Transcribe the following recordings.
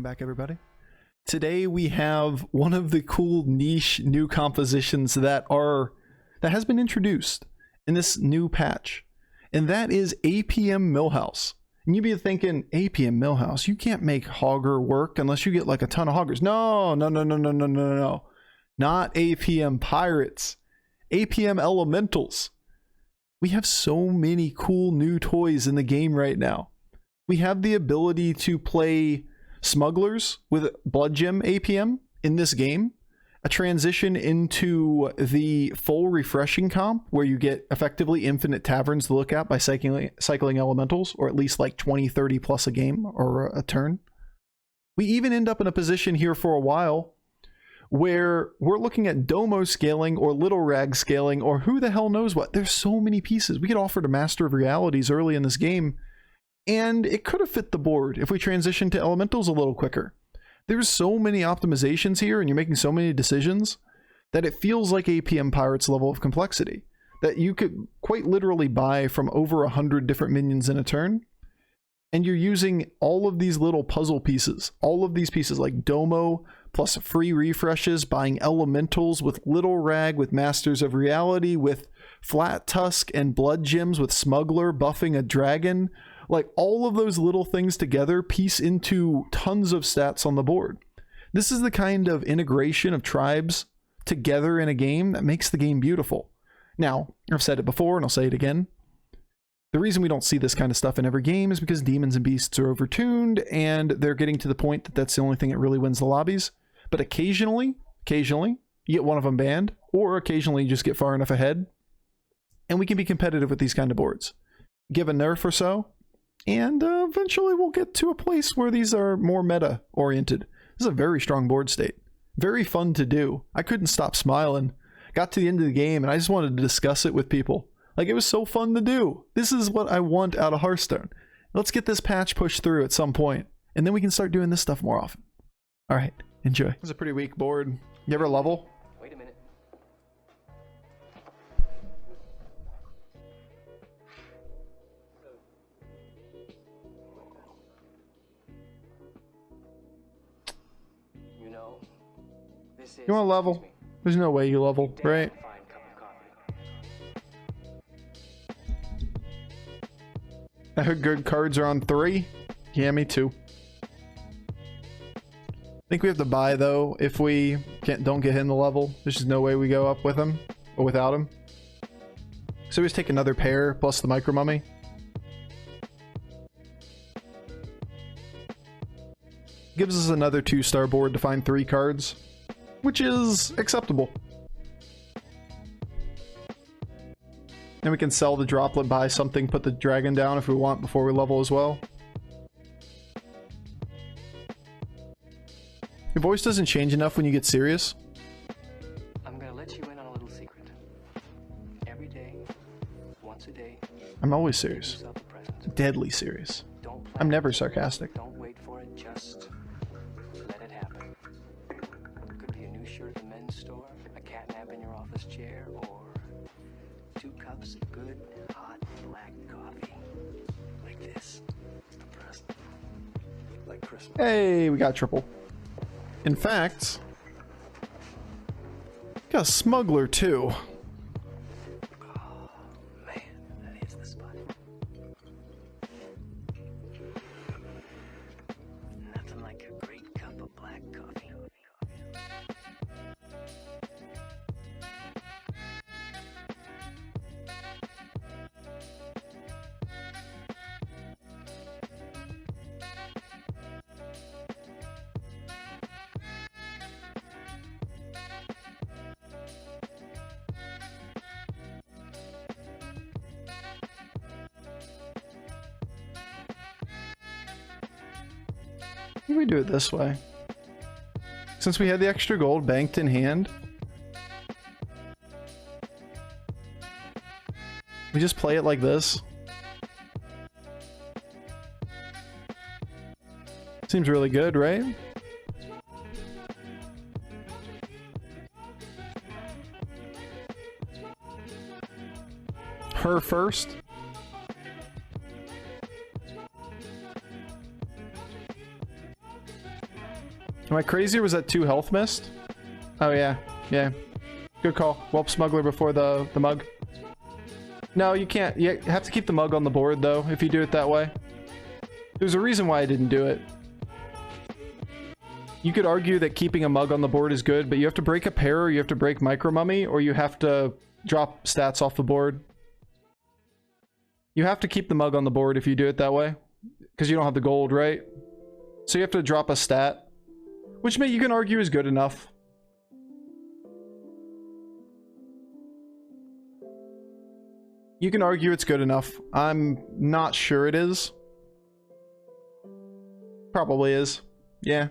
back, everybody. Today we have one of the cool niche new compositions that has been introduced in this new patch, and that is APM Millhouse. And you'd be thinking, APM Millhouse, you can't make Hogger work unless you get like a ton of Hoggers. No. Not APM Pirates. APM Elementals. We have so many cool new toys in the game right now. We have the ability to play Smugglers with Blood Gem APM in this game. A transition into the full refreshing comp where you get effectively infinite taverns to look at by cycling elementals, or at least like 20, 30 plus a game or a turn. We even end up in a position here for a while where we're looking at Domo scaling or Little Rag scaling or who the hell knows what. There's so many pieces. We get offered a Master of Realities early in this game, and it could have fit the board if we transitioned to elementals a little quicker. There's so many optimizations here, and you're making so many decisions that it feels like APM Pirates level of complexity that you could quite literally buy from over 100 different minions in a turn. And you're using all of these little puzzle pieces, all of these pieces like Domo plus free refreshes, buying elementals with Little Rag, with Masters of Reality, with Flat Tusk and Blood Gems, with Smuggler, buffing a dragon. Like all of those little things together piece into tons of stats on the board. This is the kind of integration of tribes together in a game that makes the game beautiful. Now, I've said it before and I'll say it again. The reason we don't see this kind of stuff in every game is because demons and beasts are overtuned and they're getting to the point that that's the only thing that really wins the lobbies. But occasionally, you get one of them banned, or occasionally you just get far enough ahead and we can be competitive with these kind of boards. Give a nerf or so, and eventually we'll get to a place where these are more meta oriented. This is a very strong board state. Very fun to do. I couldn't stop smiling. Got to the end of the game and I just wanted to discuss it with people. Like, it was so fun to do. This is what I want out of Hearthstone. Let's get this patch pushed through at some point, and then we can start doing this stuff more often. All right, enjoy. This is a pretty weak board. You ever level? Wait a minute. You know, this is... You want to level? There's no way you level, right? I heard good cards are on 3. Yeah, me too. I think we have to buy though if we don't get him the level. There's just no way we go up with him or without him. So we just take another pair plus the micro mummy. Gives us another 2-star board to find 3 cards, which is acceptable. And we can sell the droplet, buy something, put the dragon down if we want before we level as well. Your voice doesn't change enough when you get serious. I'm gonna let you in on a little secret. Every day, once a day, I'm always serious. yourself a present. Deadly serious. Don't plan I'm never it. sarcastic. Don't wait for it, just let it happen. Could be a new shirt at the men's store, a catnap in your office chair, or 2 cups of good, hot, black coffee. Like this. A present. Like Christmas. Hey, we got triple. In fact, got a smuggler too. Oh, man, that is the spot. Nothing like a great cup of black coffee. I think we do it this way. Since we had the extra gold banked in hand, we just play it like this. Seems really good, right? Her first. Am I crazy or was that 2 health missed? Oh yeah, yeah. Good call. Whelp Smuggler before the mug. No, you can't. You have to keep the mug on the board though, if you do it that way. There's a reason why I didn't do it. You could argue that keeping a mug on the board is good, but you have to break a pair, or you have to break Micro Mummy, or you have to drop stats off the board. You have to keep the mug on the board if you do it that way, because you don't have the gold, right? So you have to drop a stat, which you can argue is good enough. You can argue it's good enough. I'm not sure it is. Probably is. Yeah.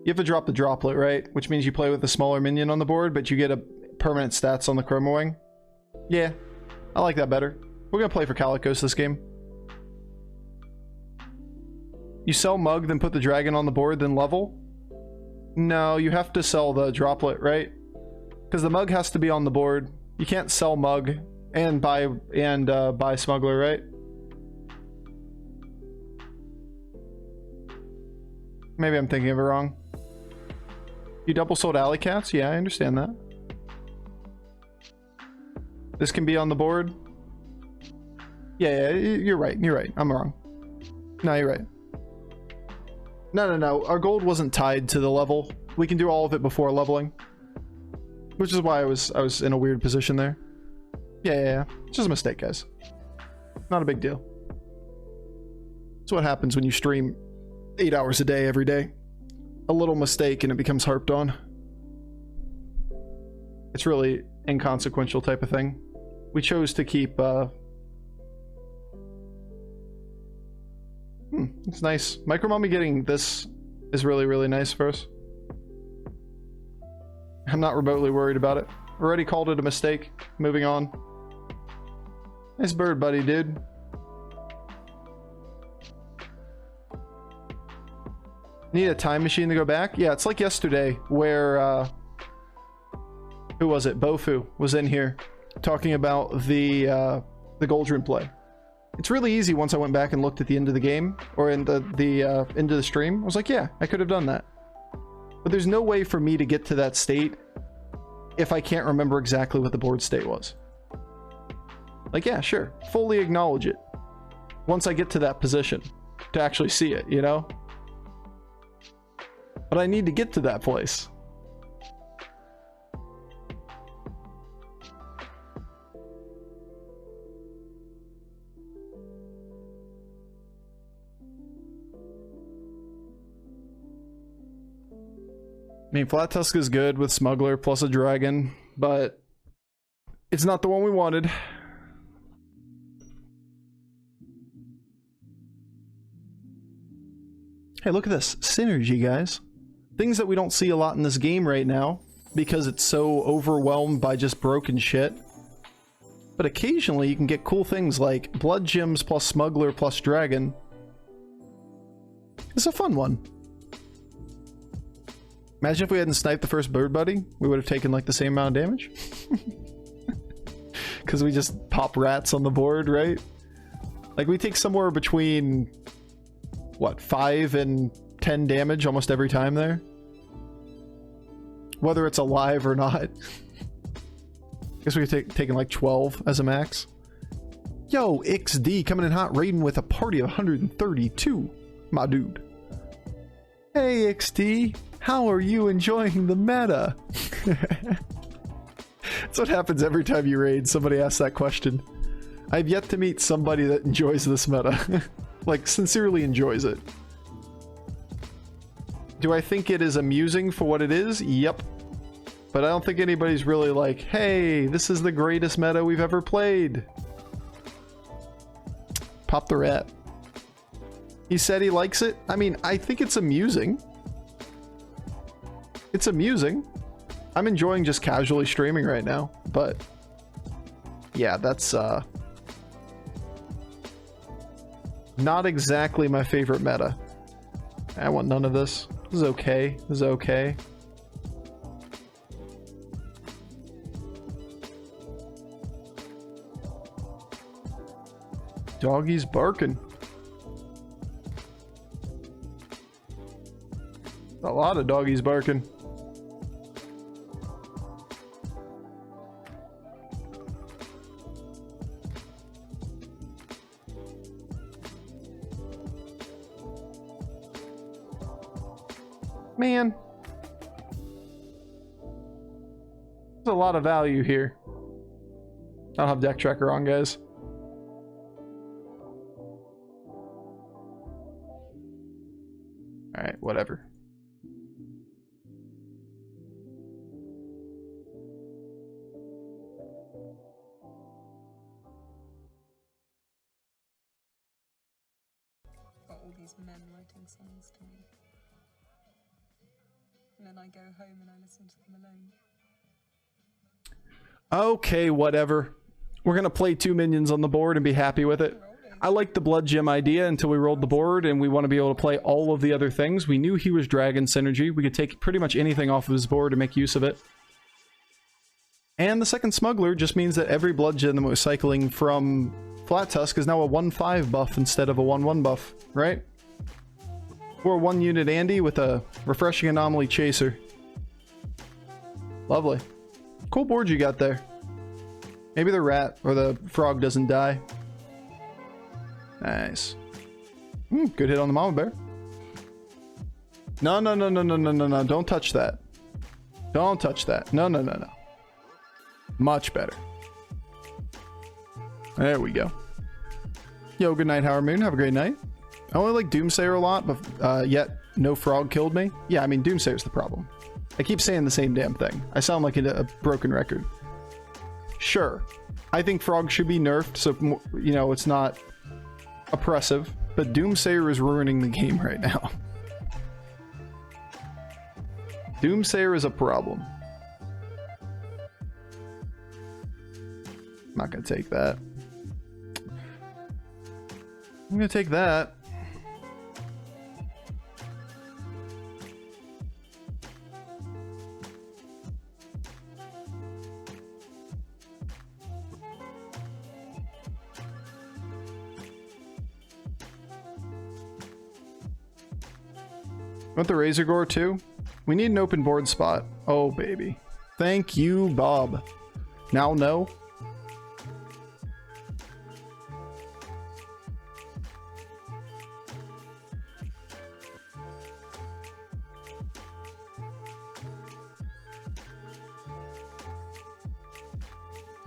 You have to drop the droplet, right? Which means you play with a smaller minion on the board, but you get a permanent stats on the Chroma Wing. Yeah. I like that better. We're gonna play for Calicos this game. You sell mug, then put the dragon on the board, then level? No, you have to sell the droplet, right? Because the mug has to be on the board. You can't sell mug and buy smuggler, right? Maybe I'm thinking of it wrong. You double sold alley cats? Yeah, I understand that. This can be on the board. Yeah, you're right. You're right. I'm wrong. No, you're right. No. Our gold wasn't tied to the level. We can do all of it before leveling. Which is why I was in a weird position there. Yeah. It's just a mistake, guys. Not a big deal. It's what happens when you stream 8 hours a day every day. A little mistake and it becomes harped on. It's really inconsequential type of thing. We chose to keep it's nice. Micro Mummy getting this is really, really nice for us. I'm not remotely worried about it. Already called it a mistake. Moving on. Nice bird, buddy, dude. Need a time machine to go back? Yeah, it's like yesterday where who was it? Bofur was in here talking about the Goldrune play. It's really easy once I went back and looked at the end of the game, or in the end of the stream. I was like, yeah, I could have done that. But there's no way for me to get to that state if I can't remember exactly what the board state was. Like, yeah, sure, fully acknowledge it once I get to that position to actually see it, you know? But I need to get to that place. I mean, Flat Tusk is good with Smuggler plus a Dragon, but it's not the one we wanted. Hey, look at this. Synergy, guys. Things that we don't see a lot in this game right now, because it's so overwhelmed by just broken shit. But occasionally you can get cool things like Blood Gems plus Smuggler plus Dragon. It's a fun one. Imagine if we hadn't sniped the first bird buddy, we would have taken like the same amount of damage. Because we just pop rats on the board, right? Like we take somewhere between, what, 5 and 10 damage almost every time there? Whether it's alive or not. I guess we've taken like 12 as a max. Yo, XD coming in hot, raiding with a party of 132. My dude. Hey, XD. How are you enjoying the meta? That's what happens every time you raid. Somebody asks that question. I've yet to meet somebody that enjoys this meta. Like, sincerely enjoys it. Do I think it is amusing for what it is? Yep. But I don't think anybody's really like, hey, this is the greatest meta we've ever played. Pop the rat. He said he likes it. I mean, I think it's amusing. It's amusing. I'm enjoying just casually streaming right now, but yeah, that's not exactly my favorite meta. I want none of this. This is okay. This is okay. Doggy's barking. A lot of doggies barking. Man. There's a lot of value here. I don't have deck tracker on, guys. Alright, whatever. Got all these men writing songs to me. And then I go home and I listen to them alone. Okay, whatever. We're gonna play 2 minions on the board and be happy with it. I like the blood gem idea until we rolled the board, and we want to be able to play all of the other things. We knew he was dragon synergy. We could take pretty much anything off of his board and make use of it. And the second smuggler just means that every blood gem that we're cycling from Flat Tusk is now a 1/5 buff instead of a 1/1 buff, right? Or a 1-unit Andy with a refreshing anomaly chaser. Lovely. Cool board you got there. Maybe the rat or the frog doesn't die. Nice. Good hit on the mama bear. No, no, no, no, no, no, no, no. Don't touch that. Don't touch that. No, no, no, no. Much better. There we go. Yo, good night, Howard Moon. Have a great night. I only like Doomsayer a lot, but yet no frog killed me. Yeah, I mean, Doomsayer's the problem. I keep saying the same damn thing. I sound like a broken record. Sure. I think frog should be nerfed, so, you know, it's not oppressive, but Doomsayer is ruining the game right now. Doomsayer is a problem. I'm not gonna take that. I'm gonna take that. Want the Razor Gore too? We need an open board spot. Oh, baby. Thank you, Bob. Now no.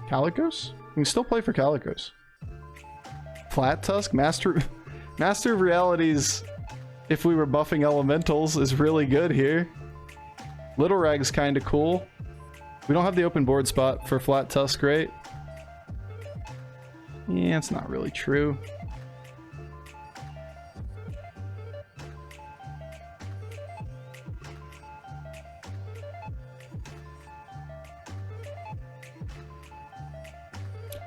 Calicos? We can still play for Calicos. Flat Tusk? Master of Realities, if we were buffing elementals, is really good here. Little Rag's kind of cool. We don't have the open board spot for Flat Tusk, right? Yeah, it's not really true.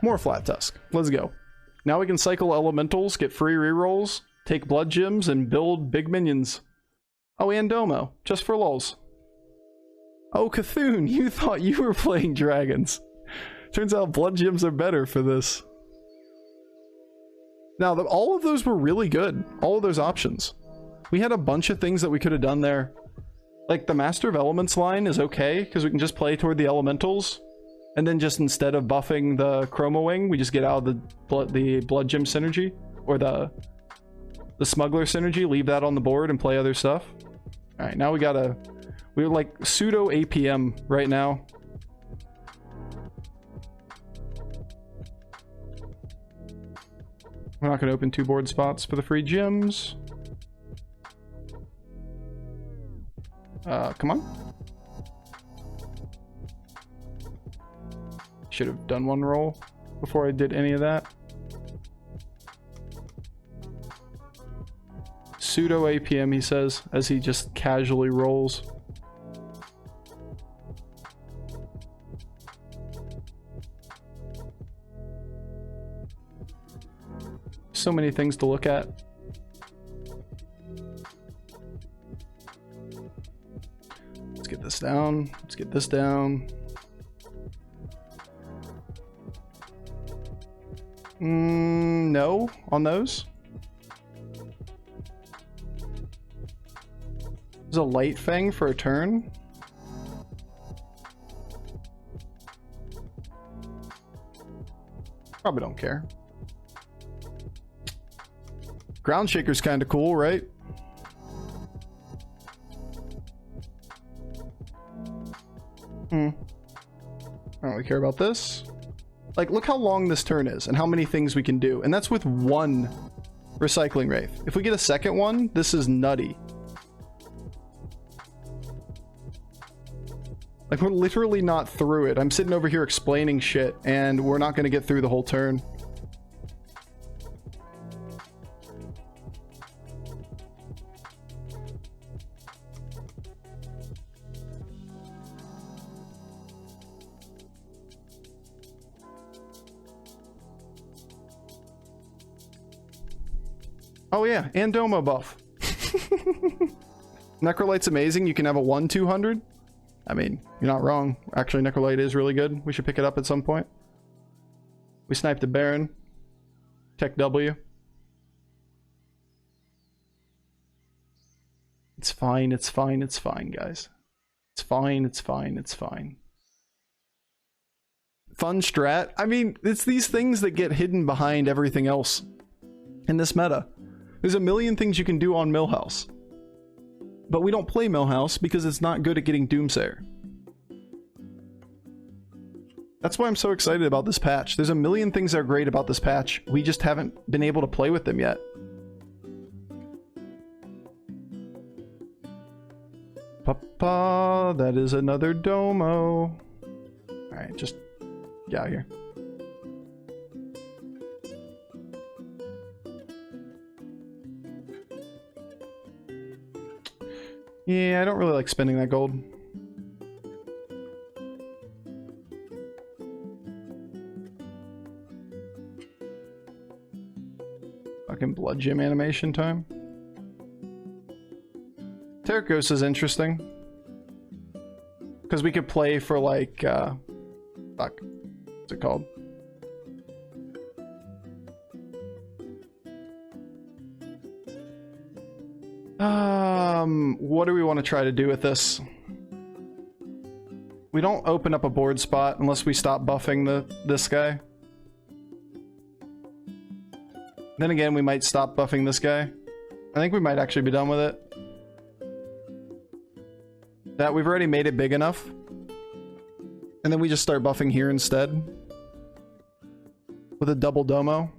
More Flat Tusk. Let's go. Now we can cycle elementals, get free rerolls, take blood gems, and build big minions. Oh, and Domo, just for lulz. Oh, Cthulhu, you thought you were playing dragons. Turns out blood gems are better for this. Now, all of those were really good. All of those options. We had a bunch of things that we could have done there. Like, the Master of Elements line is okay, because we can just play toward the elementals. And then just instead of buffing the Chroma Wing, we just get out of the blood gem synergy. Or the smuggler synergy, leave that on the board and play other stuff. Alright, now we're like pseudo APM right now. We're not going to open 2 board spots for the free gems. Come on. Should have done 1 roll before I did any of that. Pseudo APM, he says, as he just casually rolls. So many things to look at. Let's get this down. Let's get this down. No on those. There's a Light Fang for a turn. Probably don't care. Ground Shaker's kind of cool, right? I don't really care about this. Like, look how long this turn is and how many things we can do. And that's with one Recycling Wraith. If we get a second one, this is nutty. Like, we're literally not through it. I'm sitting over here explaining shit, and we're not going to get through the whole turn. Oh yeah, and Domo buff. Necrolight's amazing. You can have a 1/200. I mean, you're not wrong. Actually, Necrolight is really good. We should pick it up at some point. We sniped the Baron. Tech W. It's fine, it's fine, it's fine, guys. It's fine, it's fine, it's fine. Fun strat. I mean, it's these things that get hidden behind everything else in this meta. There's a million things you can do on Millhouse. But we don't play Millhouse because it's not good at getting Doomsayer. That's why I'm so excited about this patch. There's a million things that are great about this patch. We just haven't been able to play with them yet. Papa, that is another Domo. Alright, just get out of here. Yeah, I don't really like spending that gold. Fucking blood gym animation time. Terracos is interesting. Because we could play for like, fuck. What's it called? What do we want to try to do with this? We don't open up a board spot unless we stop buffing this guy. Then again, we might stop buffing this guy. I think we might actually be done with it. That we've already made it big enough. And then we just start buffing here instead. With a double Domo.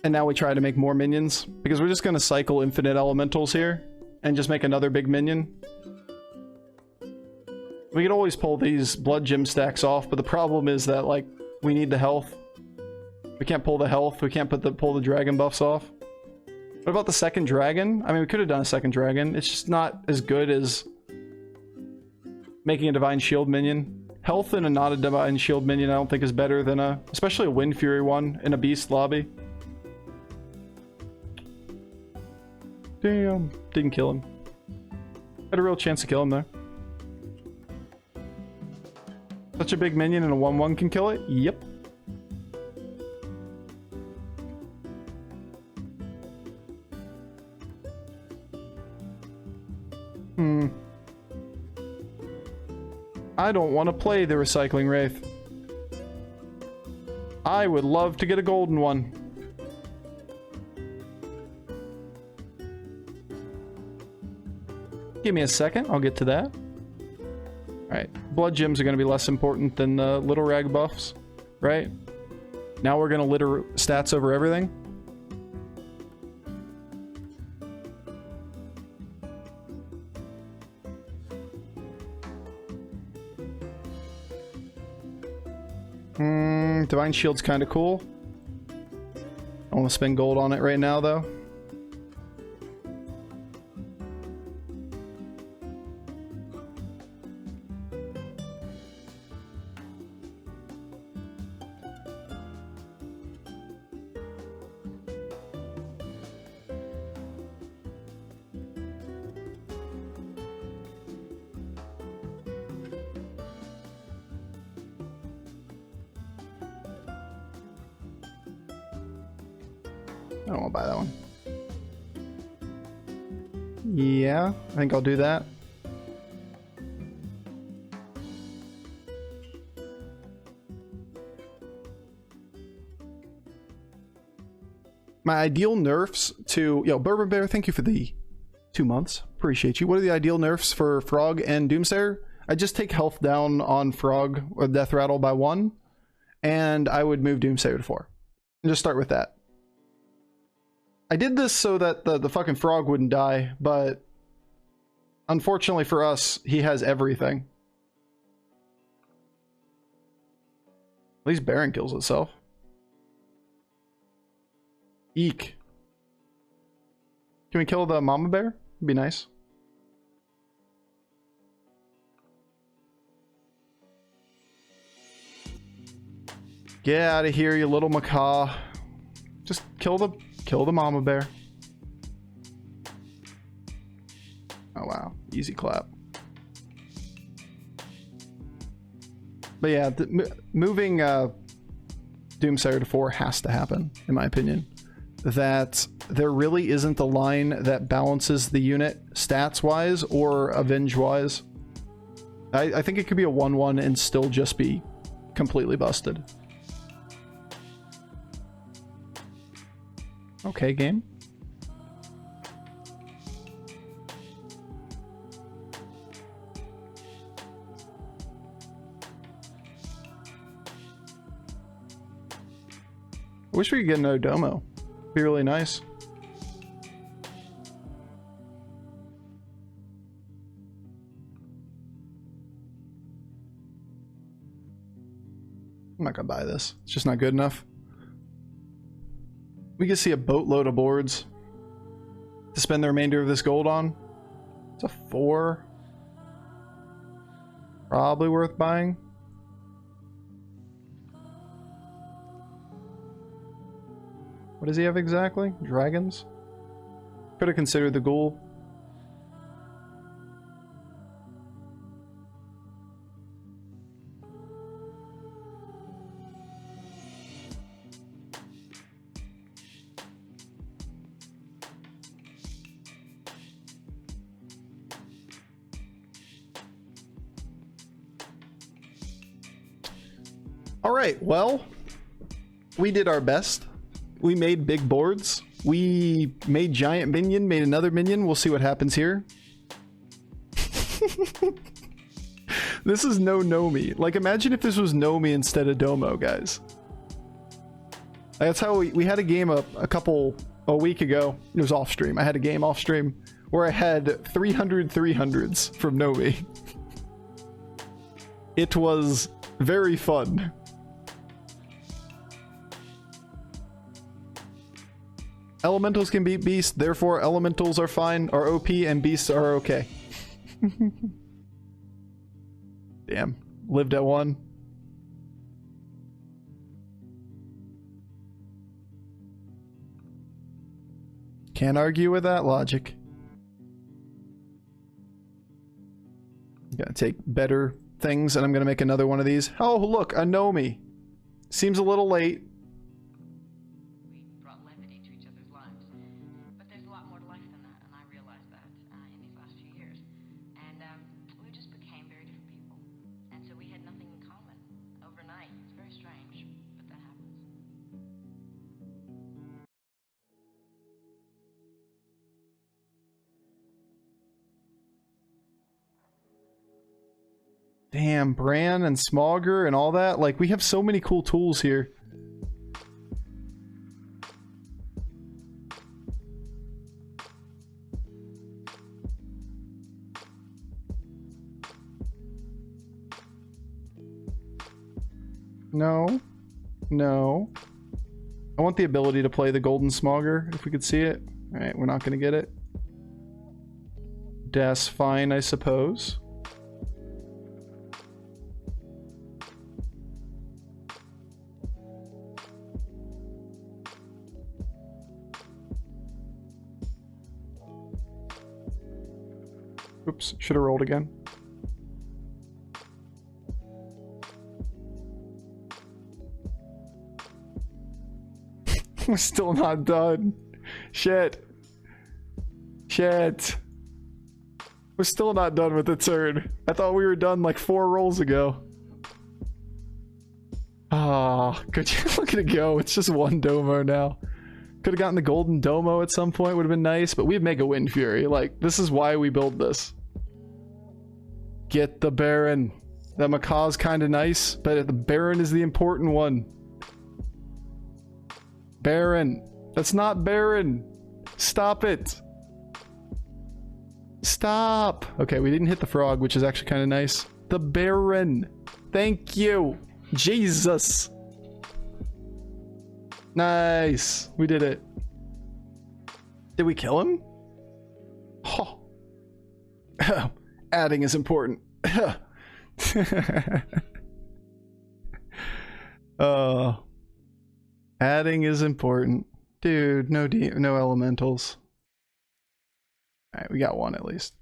And now we try to make more minions, because we're just going to cycle infinite elementals here, and just make another big minion. We could always pull these blood gem stacks off, but the problem is that, like, we need the health. We can't pull the health, we can't pull the dragon buffs off. What about the second dragon? I mean, we could have done a second dragon. It's just not as good as making a Divine Shield minion. Health in a not a Divine Shield minion I don't think is better than especially a Wind Fury one in a Beast lobby. Damn, didn't kill him. Had a real chance to kill him there. Such a big minion and a 1/1 can kill it? Yep. I don't want to play the Recycling Wraith. I would love to get a golden one. Give me a second, I'll get to that. Alright, blood gems are going to be less important than the little rag buffs, right? Now we're going to litter stats over everything. Divine Shield's kind of cool. I want to spend gold on it right now, though. I don't want to buy that one. Yeah, I think I'll do that. My ideal nerfs to... Yo, Bourbon Bear, thank you for the 2 months. Appreciate you. What are the ideal nerfs for Frog and Doomsayer? I just take health down on Frog or Death Rattle by 1, and I would move Doomsayer to 4. And just start with that. I did this so that the fucking Frog wouldn't die, but unfortunately for us, he has everything. At least Baron kills itself. Eek. Can we kill the mama bear? It'd be nice. Get out of here, you little macaw. Just kill the mama bear. Oh wow, easy clap. But yeah, moving Doomsayer to 4 has to happen, in my opinion. That there really isn't the line that balances the unit stats-wise or avenge-wise. I think it could be a 1-1 and still just be completely busted. Okay, game. I wish we could get another Domo. Be really nice. I'm not gonna buy this. It's just not good enough. We can see a boatload of boards to spend the remainder of this gold on. It's a 4. Probably worth buying. What does he have exactly? Dragons? Could have considered the ghoul. Alright, well, we did our best. We made big boards. We made giant minion, made another minion. We'll see what happens here. This is no Nomi. Like, imagine if this was Nomi instead of Domo, guys. That's how we had a game a week ago. It was off stream. I had a game off stream where I had 300 300s from Nomi. It was very fun. Elementals can beat beasts, therefore elementals are fine, are OP, and beasts are okay. Damn. Lived at 1. Can't argue with that logic. Gotta take better things, and I'm gonna make another one of these. Oh, look, a Nomi. Seems a little late. Damn, Bran and Smogger and all that. Like, we have so many cool tools here. No. No. I want the ability to play the Golden Smogger, if we could see it. Alright, we're not gonna get it. That's fine, I suppose. Oops, should have rolled again. We're still not done. Shit. Shit. We're still not done with the turn. I thought we were done like 4 rolls ago. Ah, could you look at it go? It's just 1 Domo now. Could have gotten the golden Domo at some point, would have been nice, but we have Mega Wind Fury. Like, this is why we build this. Get the Baron. That Macaw's kind of nice, but the Baron is the important one. Baron. That's not Baron. Stop it. Stop. Okay, we didn't hit the frog, which is actually kind of nice. The Baron. Thank you. Jesus. Nice. We did it. Did we kill him? Oh. Adding is important. Adding is important. Dude, no elementals. Alright, we got 1 at least.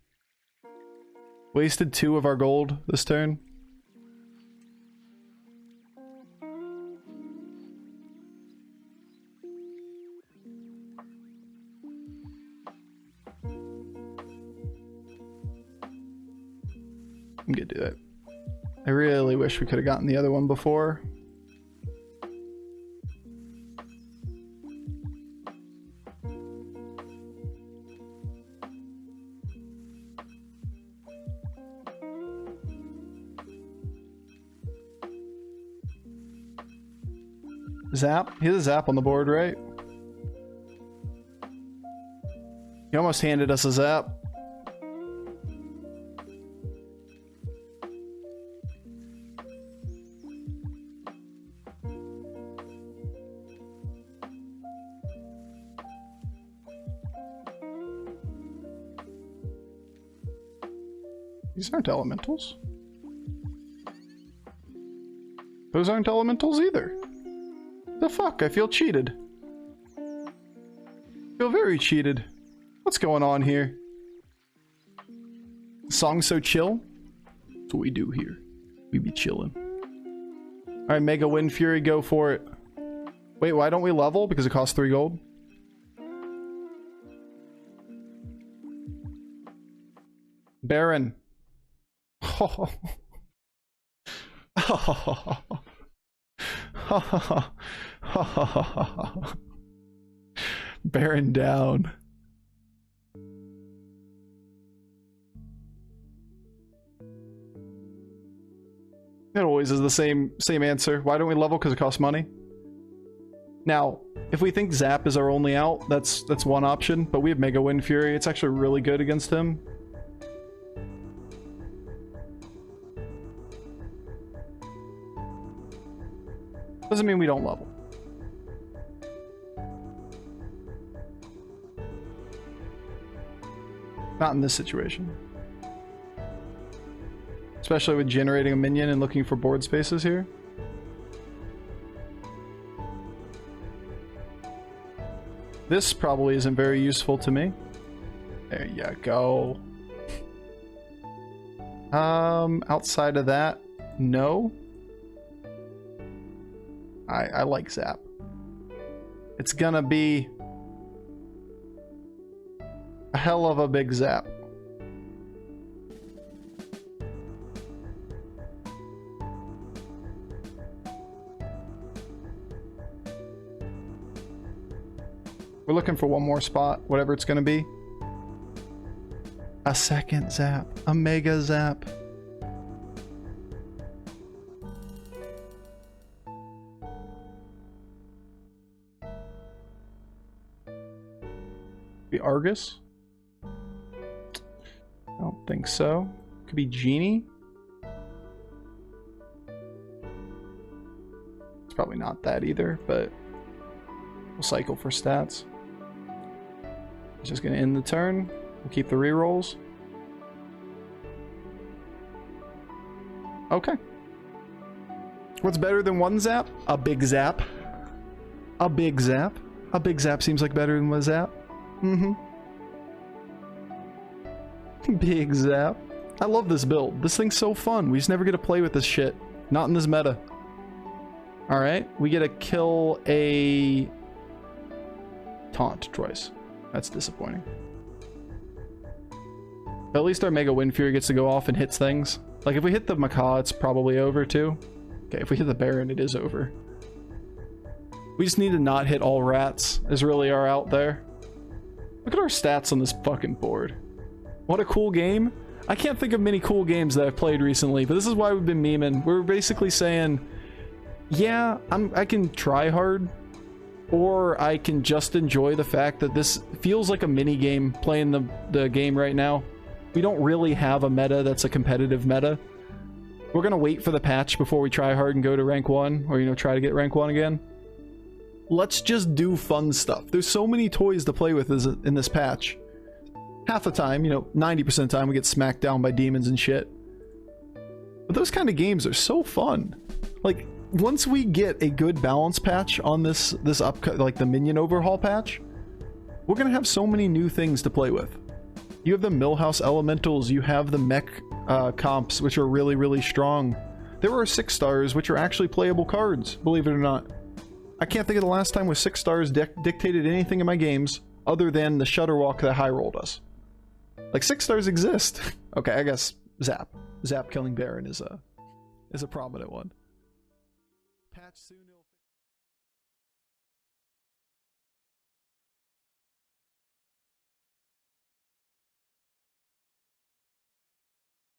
Wasted 2 of our gold this turn. I'm gonna do that. I really wish we could have gotten the other one before. Zap? He has a zap on the board, right? He almost handed us a zap. These aren't elementals. Those aren't elementals either. The fuck? I feel cheated. I feel very cheated. What's going on here? Song's so chill? That's what we do here. We be chilling. Alright, Mega Wind Fury, go for it. Wait, why don't we level? Because it costs 3 gold? Baron. Oh. Baron down. It always is the same answer. Why don't we level? Because it costs money. Now, if we think Zap is our only out, that's one option. But we have Mega Wind Fury. It's actually really good against him. Doesn't mean we don't level. Not in this situation. Especially with generating a minion and looking for board spaces here. This probably isn't very useful to me. There you go. Outside of that, no. I like Zap. It's gonna be a hell of a big Zap. We're looking for one more spot, whatever it's gonna be. A second Zap. A Mega Zap. Be Argus? I don't think so. Could be Genie. It's probably not that either, but we'll cycle for stats. It's just gonna end the turn. We'll keep the rerolls. Okay. What's better than one Zap? A big Zap. A big Zap. A big Zap seems like better than one Zap. Mm-hmm. Big Zap. I love this build. This thing's so fun. We just never get to play with this shit. Not in this meta. Alright, we get to kill a taunt twice. That's disappointing. But at least our Mega Wind Fury gets to go off and hits things. Like if we hit the Macaw, it's probably over too. Okay, if we hit the Baron, it is over. We just need to not hit all rats, is really our out there. Look at our stats on this fucking board. What a cool game. I can't think of many cool games that I've played recently, but this is why we've been memeing. We're basically saying, yeah, I can try hard, or I can just enjoy the fact that this feels like a mini game playing the game right now. We don't really have a meta that's a competitive meta. We're gonna wait for the patch before we try hard and go to rank 1, or, you know, try to get rank 1 again. Let's just do fun stuff. There's so many toys to play with in this patch. Half the time, you know, 90% of the time we get smacked down by demons and shit. But those kind of games are so fun. Like, once we get a good balance patch on this like the minion overhaul patch, we're gonna have so many new things to play with. You have the Millhouse Elementals, you have the mech comps, which are really, really strong. There are 6 stars, which are actually playable cards, believe it or not. I can't think of the last time where 6 stars dictated anything in my games other than the Shutter Walk that high rolled us. Like, 6 stars exist. Okay, I guess Zap killing Baron is a prominent one. Patch soon.